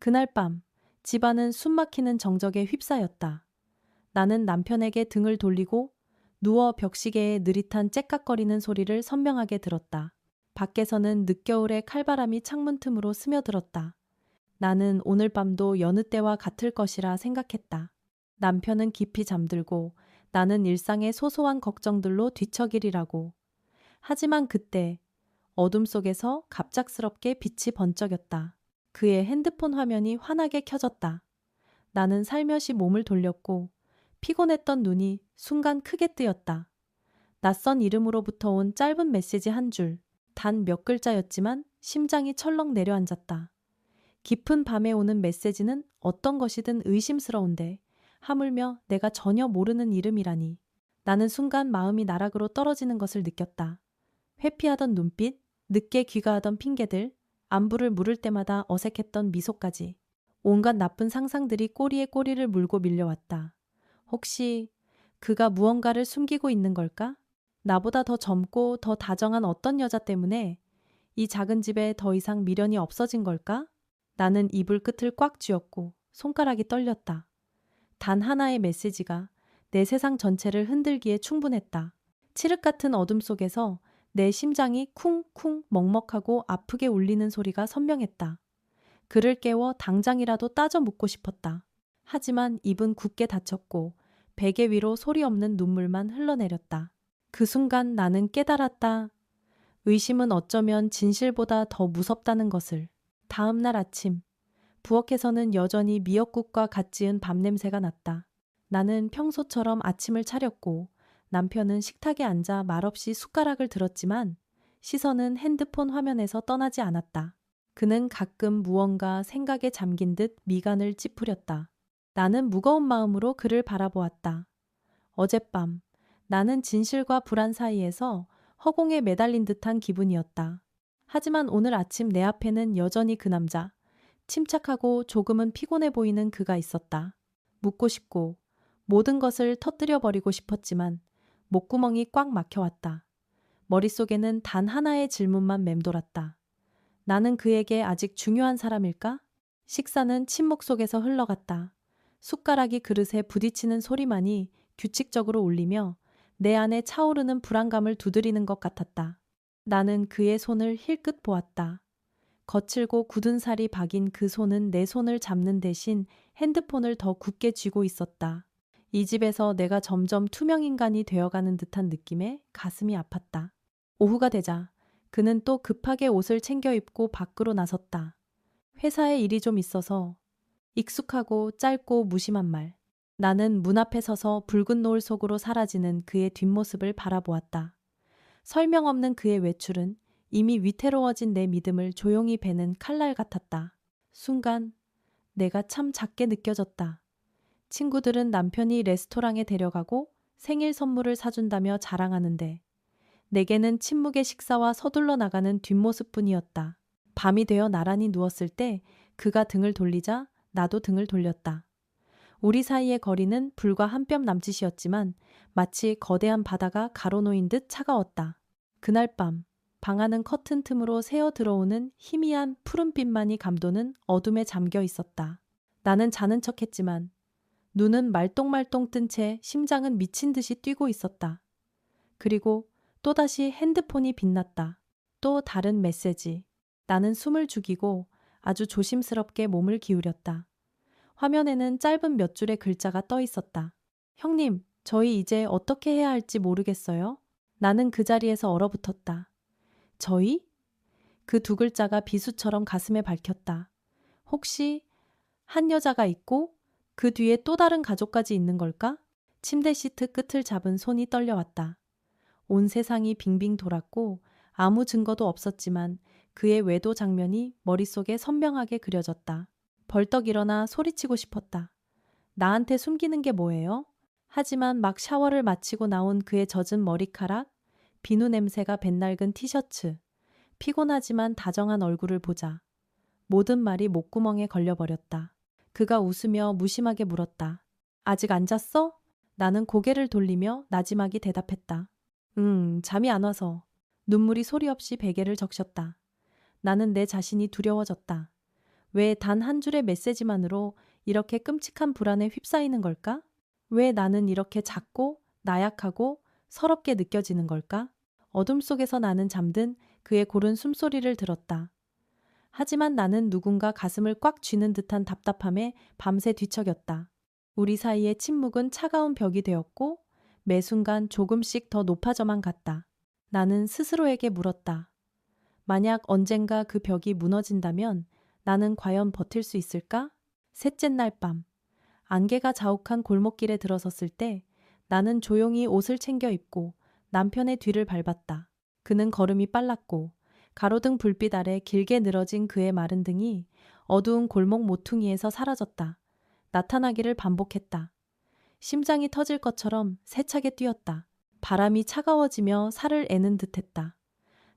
그날 밤, 집안은 숨막히는 정적에 휩싸였다. 나는 남편에게 등을 돌리고 누워 벽시계의 느릿한 째깍거리는 소리를 선명하게 들었다. 밖에서는 늦겨울의 칼바람이 창문 틈으로 스며들었다. 나는 오늘 밤도 여느 때와 같을 것이라 생각했다. 남편은 깊이 잠들고 나는 일상의 소소한 걱정들로 뒤척이리라고. 하지만 그때 어둠 속에서 갑작스럽게 빛이 번쩍였다. 그의 핸드폰 화면이 환하게 켜졌다. 나는 살며시 몸을 돌렸고 피곤했던 눈이 순간 크게 뜨였다. 낯선 이름으로부터 온 짧은 메시지 한 줄, 단 몇 글자였지만 심장이 철렁 내려앉았다. 깊은 밤에 오는 메시지는 어떤 것이든 의심스러운데 하물며 내가 전혀 모르는 이름이라니. 나는 순간 마음이 나락으로 떨어지는 것을 느꼈다. 회피하던 눈빛, 늦게 귀가하던 핑계들, 안부를 물을 때마다 어색했던 미소까지. 온갖 나쁜 상상들이 꼬리에 꼬리를 물고 밀려왔다. 혹시 그가 무언가를 숨기고 있는 걸까? 나보다 더 젊고 더 다정한 어떤 여자 때문에 이 작은 집에 더 이상 미련이 없어진 걸까? 나는 이불 끝을 꽉 쥐었고 손가락이 떨렸다. 단 하나의 메시지가 내 세상 전체를 흔들기에 충분했다. 칠흑 같은 어둠 속에서 내 심장이 쿵쿵 먹먹하고 아프게 울리는 소리가 선명했다. 그를 깨워 당장이라도 따져 묻고 싶었다. 하지만 입은 굳게 닫혔고 베개 위로 소리 없는 눈물만 흘러내렸다. 그 순간 나는 깨달았다. 의심은 어쩌면 진실보다 더 무섭다는 것을. 다음 날 아침, 부엌에서는 여전히 미역국과 갓 지은 밥 냄새가 났다. 나는 평소처럼 아침을 차렸고 남편은 식탁에 앉아 말없이 숟가락을 들었지만 시선은 핸드폰 화면에서 떠나지 않았다. 그는 가끔 무언가 생각에 잠긴 듯 미간을 찌푸렸다. 나는 무거운 마음으로 그를 바라보았다. 어젯밤, 나는 진실과 불안 사이에서 허공에 매달린 듯한 기분이었다. 하지만 오늘 아침 내 앞에는 여전히 그 남자, 침착하고 조금은 피곤해 보이는 그가 있었다. 묻고 싶고 모든 것을 터뜨려 버리고 싶었지만 목구멍이 꽉 막혀왔다. 머릿속에는 단 하나의 질문만 맴돌았다. 나는 그에게 아직 중요한 사람일까? 식사는 침묵 속에서 흘러갔다. 숟가락이 그릇에 부딪히는 소리만이 규칙적으로 울리며 내 안에 차오르는 불안감을 두드리는 것 같았다. 나는 그의 손을 힐끗 보았다. 거칠고 굳은 살이 박인 그 손은 내 손을 잡는 대신 핸드폰을 더 굳게 쥐고 있었다. 이 집에서 내가 점점 투명인간이 되어가는 듯한 느낌에 가슴이 아팠다. 오후가 되자 그는 또 급하게 옷을 챙겨 입고 밖으로 나섰다. 회사에 일이 좀 있어서. 익숙하고 짧고 무심한 말. 나는 문 앞에 서서 붉은 노을 속으로 사라지는 그의 뒷모습을 바라보았다. 설명 없는 그의 외출은 이미 위태로워진 내 믿음을 조용히 베는 칼날 같았다. 순간 내가 참 작게 느껴졌다. 친구들은 남편이 레스토랑에 데려가고 생일 선물을 사준다며 자랑하는데 내게는 침묵의 식사와 서둘러 나가는 뒷모습뿐이었다. 밤이 되어 나란히 누웠을 때 그가 등을 돌리자 나도 등을 돌렸다. 우리 사이의 거리는 불과 한 뼘 남짓이었지만 마치 거대한 바다가 가로놓인 듯 차가웠다. 그날 밤, 방 안은 커튼 틈으로 새어 들어오는 희미한 푸른빛만이 감도는 어둠에 잠겨 있었다. 나는 자는 척했지만 눈은 말똥말똥 뜬 채 심장은 미친 듯이 뛰고 있었다. 그리고 또다시 핸드폰이 빛났다. 또 다른 메시지. 나는 숨을 죽이고 아주 조심스럽게 몸을 기울였다. 화면에는 짧은 몇 줄의 글자가 떠 있었다. 형님, 저희 이제 어떻게 해야 할지 모르겠어요? 나는 그 자리에서 얼어붙었다. 저희? 그 두 글자가 비수처럼 가슴에 박혔다. 혹시 한 여자가 있고 그 뒤에 또 다른 가족까지 있는 걸까? 침대 시트 끝을 잡은 손이 떨려왔다. 온 세상이 빙빙 돌았고 아무 증거도 없었지만 그의 외도 장면이 머릿속에 선명하게 그려졌다. 벌떡 일어나 소리치고 싶었다. 나한테 숨기는 게 뭐예요? 하지만 막 샤워를 마치고 나온 그의 젖은 머리카락, 비누 냄새가 뱃낡은 티셔츠, 피곤하지만 다정한 얼굴을 보자 모든 말이 목구멍에 걸려버렸다. 그가 웃으며 무심하게 물었다. 아직 안 잤어? 나는 고개를 돌리며 나지막이 대답했다. 잠이 안 와서. 눈물이 소리 없이 베개를 적셨다. 나는 내 자신이 두려워졌다. 왜 단 한 줄의 메시지만으로 이렇게 끔찍한 불안에 휩싸이는 걸까? 왜 나는 이렇게 작고 나약하고 서럽게 느껴지는 걸까? 어둠 속에서 나는 잠든 그의 고른 숨소리를 들었다. 하지만 나는 누군가 가슴을 꽉 쥐는 듯한 답답함에 밤새 뒤척였다. 우리 사이의 침묵은 차가운 벽이 되었고 매 순간 조금씩 더 높아져만 갔다. 나는 스스로에게 물었다. 만약 언젠가 그 벽이 무너진다면 나는 과연 버틸 수 있을까? 셋째 날 밤, 안개가 자욱한 골목길에 들어섰을 때 나는 조용히 옷을 챙겨 입고 남편의 뒤를 밟았다. 그는 걸음이 빨랐고 가로등 불빛 아래 길게 늘어진 그의 마른 등이 어두운 골목 모퉁이에서 사라졌다. 나타나기를 반복했다. 심장이 터질 것처럼 세차게 뛰었다. 바람이 차가워지며 살을 애는 듯했다.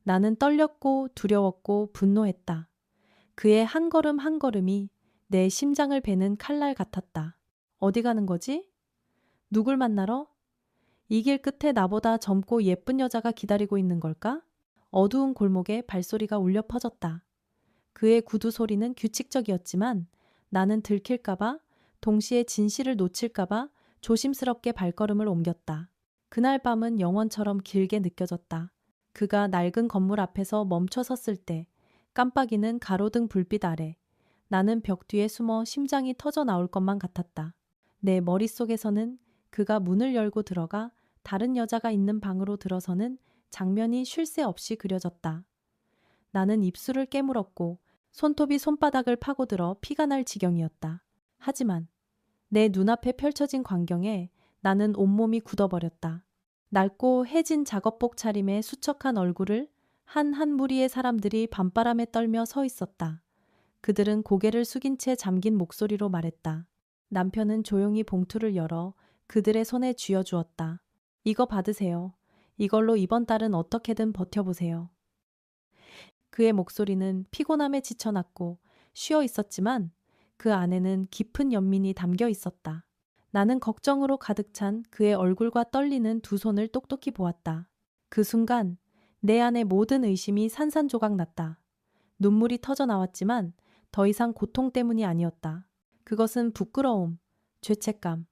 나는 떨렸고 두려웠고 분노했다. 그의 한 걸음 한 걸음이 내 심장을 베는 칼날 같았다. 어디 가는 거지? 누굴 만나러? 이 길 끝에 나보다 젊고 예쁜 여자가 기다리고 있는 걸까? 어두운 골목에 발소리가 울려 퍼졌다. 그의 구두 소리는 규칙적이었지만 나는 들킬까봐, 동시에 진실을 놓칠까봐 조심스럽게 발걸음을 옮겼다. 그날 밤은 영원처럼 길게 느껴졌다. 그가 낡은 건물 앞에서 멈춰 섰을 때 깜빡이는 가로등 불빛 아래 나는 벽 뒤에 숨어 심장이 터져 나올 것만 같았다. 내 머릿속에서는 그가 문을 열고 들어가 다른 여자가 있는 방으로 들어서는 장면이 쉴 새 없이 그려졌다. 나는 입술을 깨물었고 손톱이 손바닥을 파고들어 피가 날 지경이었다. 하지만 내 눈앞에 펼쳐진 광경에 나는 온몸이 굳어버렸다. 낡고 해진 작업복 차림의 수척한 얼굴을 한 무리의 사람들이 밤바람에 떨며 서 있었다. 그들은 고개를 숙인 채 잠긴 목소리로 말했다. 남편은 조용히 봉투를 열어 그들의 손에 쥐어주었다. 이거 받으세요. 이걸로 이번 달은 어떻게든 버텨보세요. 그의 목소리는 피곤함에 지쳐났고 쉬어 있었지만 그 안에는 깊은 연민이 담겨 있었다. 나는 걱정으로 가득 찬 그의 얼굴과 떨리는 두 손을 똑똑히 보았다. 그 순간 내 안의 모든 의심이 산산조각 났다. 눈물이 터져 나왔지만 더 이상 고통 때문이 아니었다. 그것은 부끄러움, 죄책감,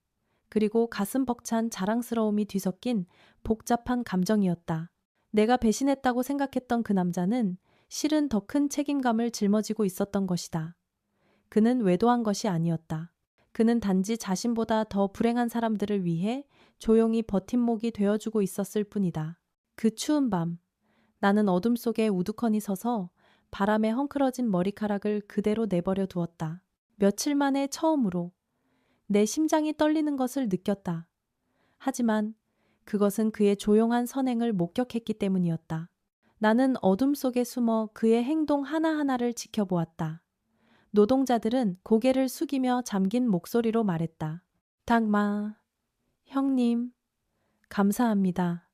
그리고 가슴 벅찬 자랑스러움이 뒤섞인 복잡한 감정이었다. 내가 배신했다고 생각했던 그 남자는 실은 더 큰 책임감을 짊어지고 있었던 것이다. 그는 외도한 것이 아니었다. 그는 단지 자신보다 더 불행한 사람들을 위해 조용히 버팀목이 되어주고 있었을 뿐이다. 그 추운 밤, 나는 어둠 속에 우두커니 서서 바람에 헝클어진 머리카락을 그대로 내버려 두었다. 며칠 만에 처음으로 내 심장이 떨리는 것을 느꼈다. 하지만 그것은 그의 조용한 선행을 목격했기 때문이었다. 나는 어둠 속에 숨어 그의 행동 하나하나를 지켜보았다. 노동자들은 고개를 숙이며 잠긴 목소리로 말했다. 닥마, 형님, 감사합니다.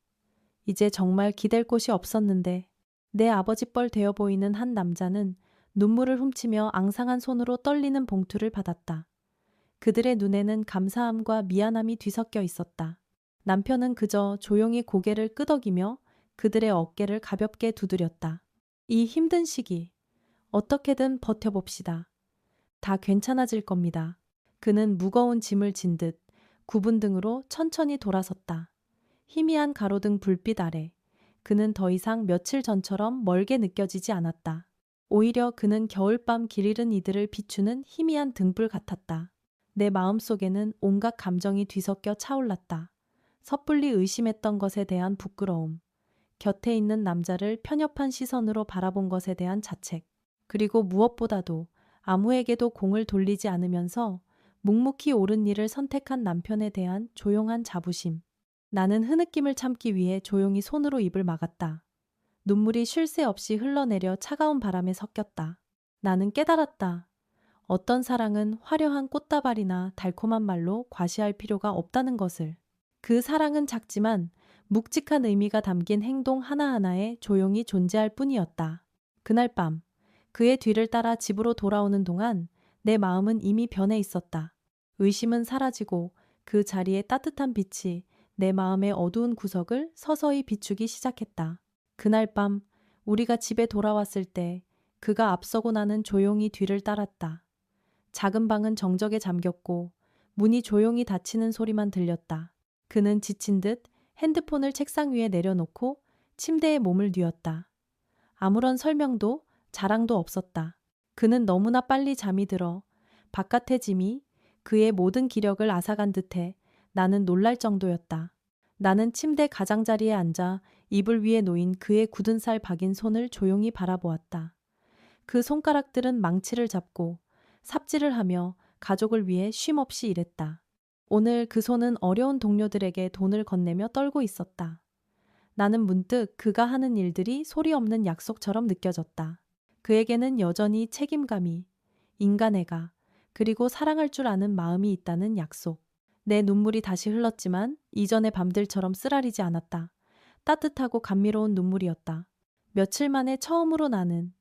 이제 정말 기댈 곳이 없었는데. 내 아버지뻘 되어 보이는 한 남자는 눈물을 훔치며 앙상한 손으로 떨리는 봉투를 받았다. 그들의 눈에는 감사함과 미안함이 뒤섞여 있었다. 남편은 그저 조용히 고개를 끄덕이며 그들의 어깨를 가볍게 두드렸다. 이 힘든 시기, 어떻게든 버텨봅시다. 다 괜찮아질 겁니다. 그는 무거운 짐을 진 듯 구분 등으로 천천히 돌아섰다. 희미한 가로등 불빛 아래 그는 더 이상 며칠 전처럼 멀게 느껴지지 않았다. 오히려 그는 겨울밤 길 잃은 이들을 비추는 희미한 등불 같았다. 내 마음속에는 온갖 감정이 뒤섞여 차올랐다. 섣불리 의심했던 것에 대한 부끄러움, 곁에 있는 남자를 편협한 시선으로 바라본 것에 대한 자책, 그리고 무엇보다도 아무에게도 공을 돌리지 않으면서 묵묵히 옳은 일을 선택한 남편에 대한 조용한 자부심. 나는 흐느낌을 참기 위해 조용히 손으로 입을 막았다. 눈물이 쉴 새 없이 흘러내려 차가운 바람에 섞였다. 나는 깨달았다. 어떤 사랑은 화려한 꽃다발이나 달콤한 말로 과시할 필요가 없다는 것을. 그 사랑은 작지만 묵직한 의미가 담긴 행동 하나하나에 조용히 존재할 뿐이었다. 그날 밤, 그의 뒤를 따라 집으로 돌아오는 동안 내 마음은 이미 변해 있었다. 의심은 사라지고 그 자리에 따뜻한 빛이 내 마음의 어두운 구석을 서서히 비추기 시작했다. 그날 밤 우리가 집에 돌아왔을 때 그가 앞서고 나는 조용히 뒤를 따랐다. 작은 방은 정적에 잠겼고 문이 조용히 닫히는 소리만 들렸다. 그는 지친 듯 핸드폰을 책상 위에 내려놓고 침대에 몸을 뉘었다. 아무런 설명도 자랑도 없었다. 그는 너무나 빨리 잠이 들어 바깥의 짐이 그의 모든 기력을 앗아간 듯해 나는 놀랄 정도였다. 나는 침대 가장자리에 앉아 이불 위에 놓인 그의 굳은 살 박인 손을 조용히 바라보았다. 그 손가락들은 망치를 잡고 삽질을 하며 가족을 위해 쉼없이 일했다. 오늘 그 손은 어려운 동료들에게 돈을 건네며 떨고 있었다. 나는 문득 그가 하는 일들이 소리 없는 약속처럼 느껴졌다. 그에게는 여전히 책임감이, 인간애가, 그리고 사랑할 줄 아는 마음이 있다는 약속. 내 눈물이 다시 흘렀지만 이전의 밤들처럼 쓰라리지 않았다. 따뜻하고 감미로운 눈물이었다. 며칠 만에 처음으로 나는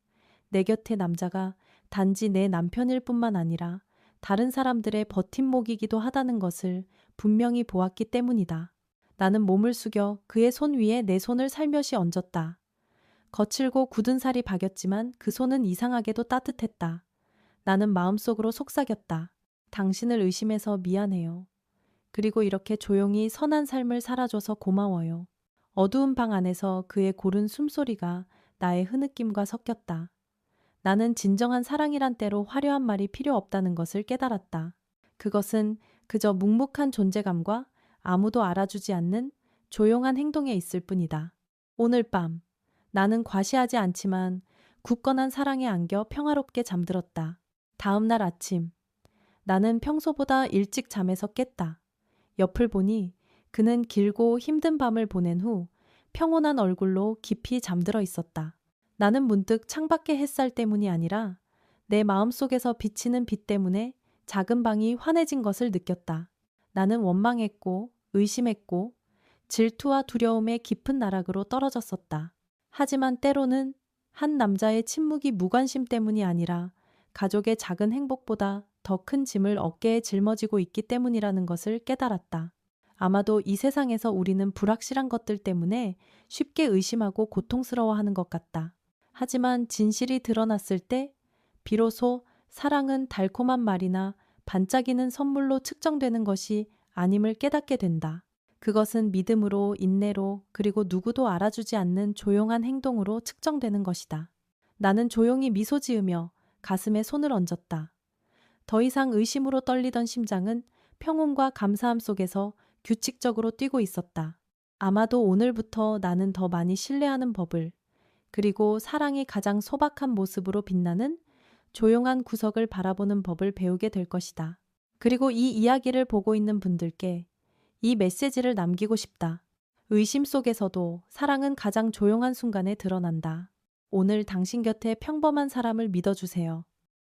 내 곁에 남자가 단지 내 남편일 뿐만 아니라 다른 사람들의 버팀목이기도 하다는 것을 분명히 보았기 때문이다. 나는 몸을 숙여 그의 손 위에 내 손을 살며시 얹었다. 거칠고 굳은 살이 박였지만 그 손은 이상하게도 따뜻했다. 나는 마음속으로 속삭였다. 당신을 의심해서 미안해요. 그리고 이렇게 조용히 선한 삶을 살아줘서 고마워요. 어두운 방 안에서 그의 고른 숨소리가 나의 흐느낌과 섞였다. 나는 진정한 사랑이란 때로 화려한 말이 필요 없다는 것을 깨달았다. 그것은 그저 묵묵한 존재감과 아무도 알아주지 않는 조용한 행동에 있을 뿐이다. 오늘 밤, 나는 과시하지 않지만 굳건한 사랑에 안겨 평화롭게 잠들었다. 다음 날 아침, 나는 평소보다 일찍 잠에서 깼다. 옆을 보니 그는 길고 힘든 밤을 보낸 후 평온한 얼굴로 깊이 잠들어 있었다. 나는 문득 창밖의 햇살 때문이 아니라 내 마음속에서 비치는 빛 때문에 작은 방이 환해진 것을 느꼈다. 나는 원망했고 의심했고 질투와 두려움의 깊은 나락으로 떨어졌었다. 하지만 때로는 한 남자의 침묵이 무관심 때문이 아니라 가족의 작은 행복보다 더 큰 짐을 어깨에 짊어지고 있기 때문이라는 것을 깨달았다. 아마도 이 세상에서 우리는 불확실한 것들 때문에 쉽게 의심하고 고통스러워하는 것 같다. 하지만 진실이 드러났을 때 비로소 사랑은 달콤한 말이나 반짝이는 선물로 측정되는 것이 아님을 깨닫게 된다. 그것은 믿음으로, 인내로, 그리고 누구도 알아주지 않는 조용한 행동으로 측정되는 것이다. 나는 조용히 미소 지으며 가슴에 손을 얹었다. 더 이상 의심으로 떨리던 심장은 평온과 감사함 속에서 규칙적으로 뛰고 있었다. 아마도 오늘부터 나는 더 많이 신뢰하는 법을, 그리고 사랑이 가장 소박한 모습으로 빛나는 조용한 구석을 바라보는 법을 배우게 될 것이다. 그리고 이 이야기를 보고 있는 분들께 이 메시지를 남기고 싶다. 의심 속에서도 사랑은 가장 조용한 순간에 드러난다. 오늘 당신 곁에 평범한 사람을 믿어주세요.